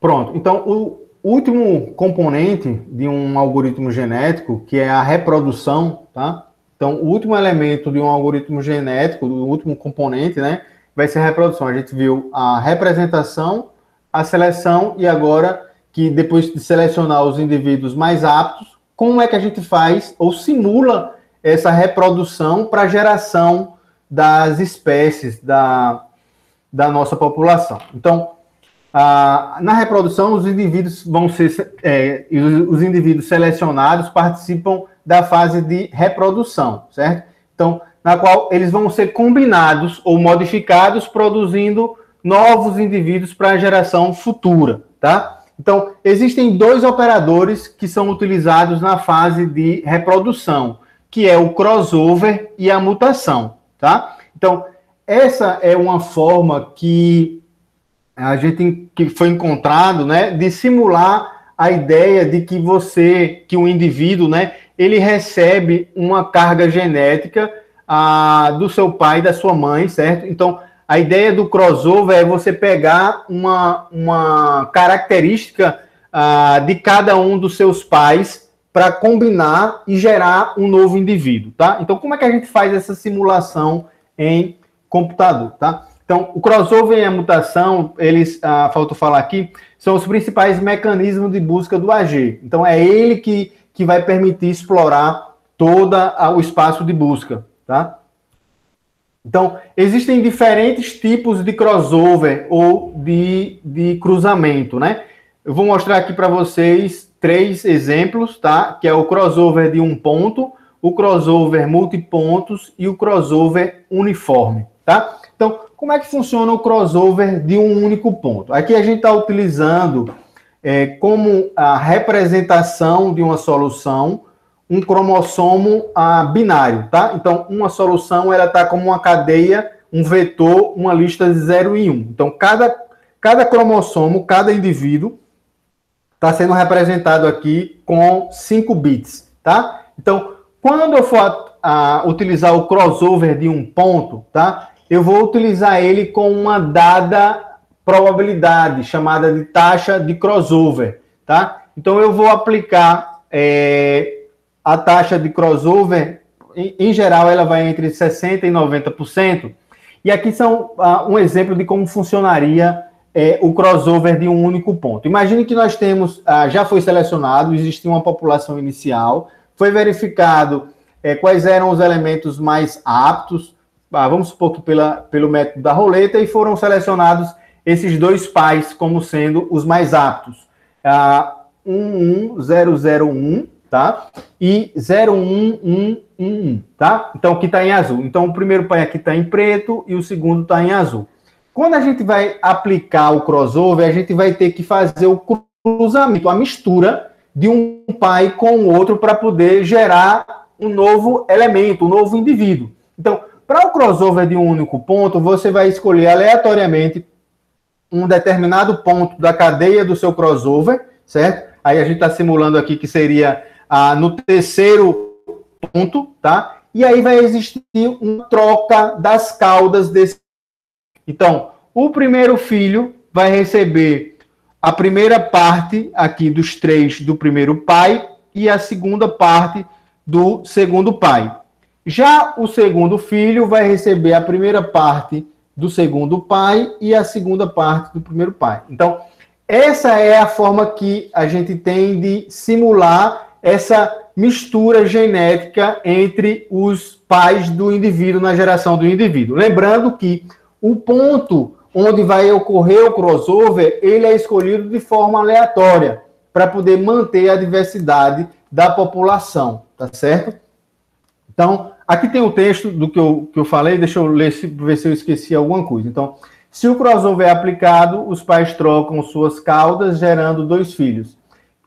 Pronto. Então, o último componente de um algoritmo genético, que é a reprodução, tá? Então, o último elemento de um algoritmo genético, o último componente, né, vai ser a reprodução. A gente viu a representação, a seleção e agora que depois de selecionar os indivíduos mais aptos, como é que a gente faz ou simula essa reprodução para a geração das espécies da nossa população. Então, na reprodução, os indivíduos vão ser, os indivíduos selecionados participam da fase de reprodução, certo? Então, na qual eles vão ser combinados ou modificados, produzindo novos indivíduos para a geração futura, tá? Então, existem dois operadores que são utilizados na fase de reprodução, que é o crossover e a mutação, tá? Então, essa é uma forma que que foi encontrado, né, de simular a ideia de que o indivíduo, né, ele recebe uma carga genética do seu pai e da sua mãe, certo? Então, a ideia do crossover é você pegar uma característica de cada um dos seus pais para combinar e gerar um novo indivíduo, tá? Então, como é que a gente faz essa simulação em computador, tá? Então, o crossover e a mutação, eles, faltou falar aqui, são os principais mecanismos de busca do AG. Então, é ele que vai permitir explorar todo o espaço de busca, tá? Então, existem diferentes tipos de crossover ou de cruzamento, né? Eu vou mostrar aqui para vocês 3 exemplos, tá? Que é o crossover de um ponto, o crossover multipontos e o crossover uniforme, tá? Então, como é que funciona o crossover de um único ponto? Aqui a gente está utilizando como a representação de uma solução um cromossomo binário, tá? Então, uma solução, ela está como uma cadeia, um vetor, uma lista de 0 e 1. Então, cada cromossomo, cada indivíduo, está sendo representado aqui com 5 bits, tá? Então, quando eu for utilizar o crossover de um ponto, tá? Eu vou utilizar ele com uma dada probabilidade, chamada de taxa de crossover, tá? Então, eu vou aplicar a taxa de crossover, em geral, ela vai entre 60% e 90%. E aqui são um exemplo de como funcionaria o crossover de um único ponto. Imagine que nós temos, já foi selecionado, existia uma população inicial, foi verificado quais eram os elementos mais aptos, vamos supor que pelo método da roleta, e foram selecionados esses 2 pais como sendo os mais aptos. 11001, tá? E 01111, tá? Então, aqui está em azul. Então, o primeiro pai aqui está em preto e o segundo está em azul. Quando a gente vai aplicar o crossover, a gente vai ter que fazer o cruzamento, a mistura de um pai com o outro para poder gerar um novo elemento, um novo indivíduo. Então, para o crossover de um único ponto, você vai escolher aleatoriamente um determinado ponto da cadeia do seu crossover, certo? Aí a gente está simulando aqui que seria no terceiro ponto, tá? E aí vai existir uma troca das caudas desse. Então, o primeiro filho vai receber a primeira parte aqui dos 3 do primeiro pai e a segunda parte do segundo pai. Já o segundo filho vai receber a primeira parte do segundo pai e a segunda parte do primeiro pai. Então, essa é a forma que a gente tem de simular essa mistura genética entre os pais do indivíduo na geração do indivíduo. Lembrando que o ponto onde vai ocorrer o crossover, ele é escolhido de forma aleatória, para poder manter a diversidade da população, tá certo? Então, aqui tem o texto do que eu falei, deixa eu ler, ver se eu esqueci alguma coisa. Então, se o crossover é aplicado, os pais trocam suas caudas, gerando 2 filhos.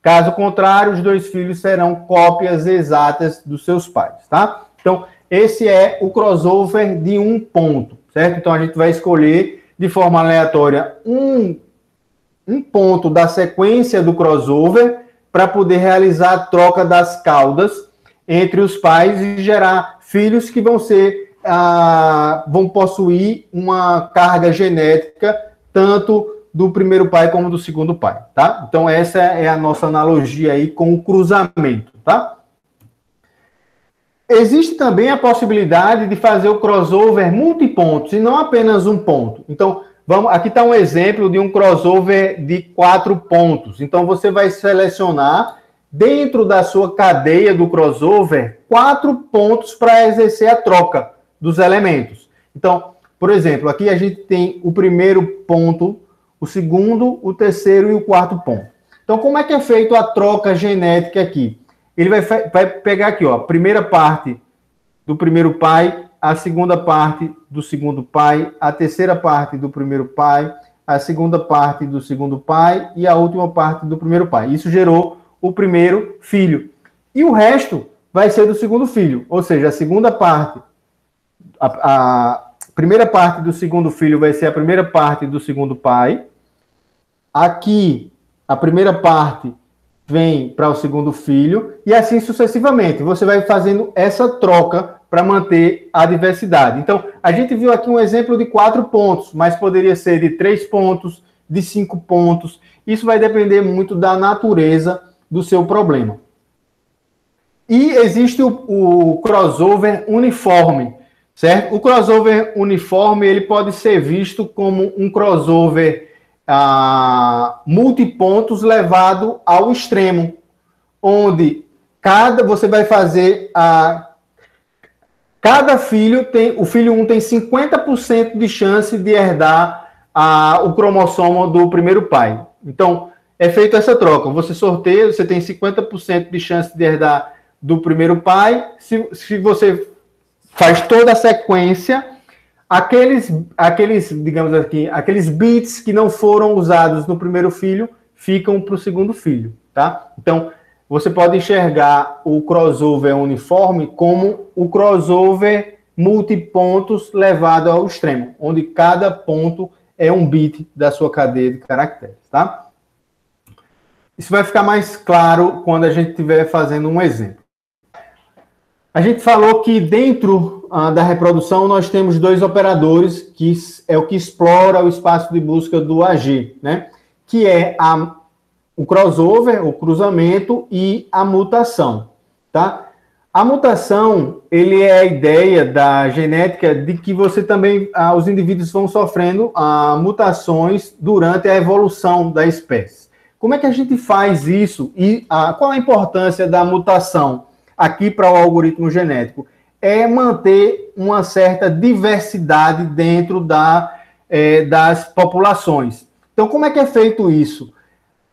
Caso contrário, os 2 filhos serão cópias exatas dos seus pais, tá? Então, esse é o crossover de um ponto, certo? Então, a gente vai escolher de forma aleatória um ponto da sequência do crossover para poder realizar a troca das caudas entre os pais e gerar filhos que vão possuir uma carga genética tanto do primeiro pai como do segundo pai, tá? Então, essa é a nossa analogia aí com o cruzamento, tá? Existe também a possibilidade de fazer o crossover multipontos, e não apenas um ponto. Então, aqui está um exemplo de um crossover de 4 pontos. Então, você vai selecionar, dentro da sua cadeia do crossover, 4 pontos para exercer a troca dos elementos. Então, por exemplo, aqui a gente tem o primeiro ponto, o segundo, o terceiro e o quarto ponto. Então, como é que é feita a troca genética aqui? Ele vai pegar aqui, ó, a primeira parte do primeiro pai, a segunda parte do segundo pai, a terceira parte do primeiro pai, a segunda parte do segundo pai e a última parte do primeiro pai. Isso gerou o primeiro filho. E o resto vai ser do segundo filho, ou seja, a segunda parte, a primeira parte do segundo filho vai ser a primeira parte do segundo pai. Aqui, a primeira parte vem para o segundo filho, e assim sucessivamente. Você vai fazendo essa troca para manter a diversidade. Então, a gente viu aqui um exemplo de 4 pontos, mas poderia ser de 3 pontos, de 5 pontos. Isso vai depender muito da natureza do seu problema. E existe o crossover uniforme, certo? O crossover uniforme, ele pode ser visto como um crossover multipontos levado ao extremo, onde você vai fazer cada filho o filho 1 tem 50% de chance de herdar o cromossomo do primeiro pai. Então, é feita essa troca. Você sorteia, você tem 50% de chance de herdar do primeiro pai. Se você faz toda a sequência, aqueles, digamos aqui, aqueles bits que não foram usados no primeiro filho ficam para o segundo filho, tá? Então, você pode enxergar o crossover uniforme como o crossover multipontos levado ao extremo, onde cada ponto é um bit da sua cadeia de caracteres, tá? Isso vai ficar mais claro quando a gente estiver fazendo um exemplo. A gente falou que dentro da reprodução nós temos 2 operadores, que é o que explora o espaço de busca do AG, né? Que é o crossover, o cruzamento e a mutação, tá? A mutação, ele é a ideia da genética de que você também, os indivíduos vão sofrendo mutações durante a evolução da espécie. Como é que a gente faz isso e qual a importância da mutação aqui para o algoritmo genético? É manter uma certa diversidade dentro das populações. Então, como é que é feito isso?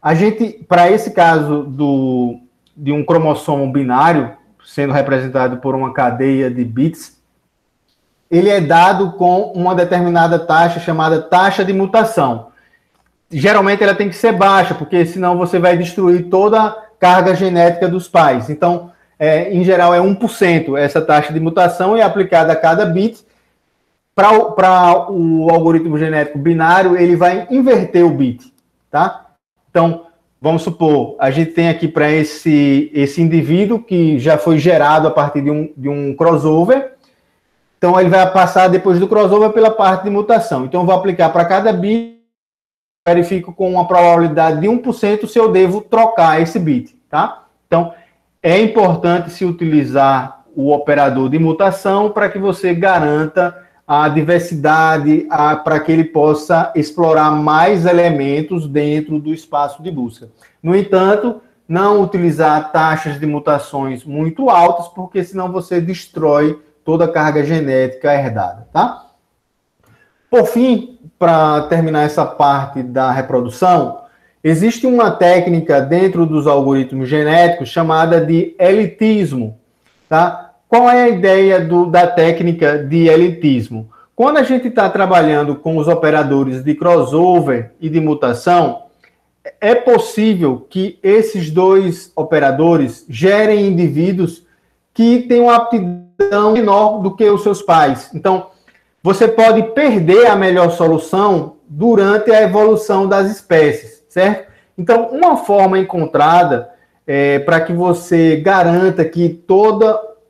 A gente, para esse caso de um cromossomo binário, sendo representado por uma cadeia de bits, ele é dado com uma determinada taxa chamada taxa de mutação. Geralmente ela tem que ser baixa, porque senão você vai destruir toda a carga genética dos pais. Então, em geral, é 1% essa taxa de mutação, e é aplicada a cada bit. Para o algoritmo genético binário, ele vai inverter o bit, tá? Então, vamos supor, a gente tem aqui para esse indivíduo que já foi gerado a partir de um crossover. Então, ele vai passar depois do crossover pela parte de mutação. Então, eu vou aplicar para cada bit, verifico com uma probabilidade de 1% se eu devo trocar esse bit, tá? Então, é importante se utilizar o operador de mutação para que você garanta a diversidade, para que ele possa explorar mais elementos dentro do espaço de busca. No entanto, não utilizar taxas de mutações muito altas, porque senão você destrói toda a carga genética herdada, tá? Por fim, para terminar essa parte da reprodução, existe uma técnica dentro dos algoritmos genéticos chamada de elitismo, tá? Qual é a ideia da técnica de elitismo? Quando a gente está trabalhando com os operadores de crossover e de mutação, é possível que esses 2 operadores gerem indivíduos que têm uma aptidão menor do que os seus pais. Então, você pode perder a melhor solução durante a evolução das espécies, certo? Então, uma forma encontrada para que você garanta que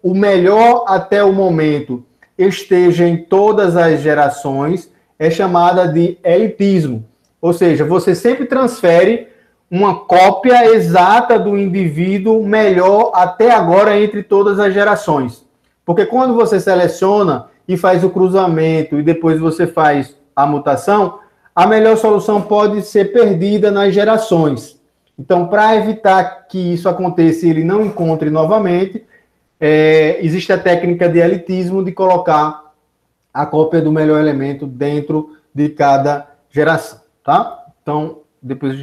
o melhor até o momento esteja em todas as gerações é chamada de elitismo. Ou seja, você sempre transfere uma cópia exata do indivíduo melhor até agora entre todas as gerações. Porque quando você seleciona e faz o cruzamento e depois você faz a mutação, a melhor solução pode ser perdida nas gerações. Então, para evitar que isso aconteça e ele não encontre novamente, existe a técnica de elitismo de colocar a cópia do melhor elemento dentro de cada geração, tá? Então, depois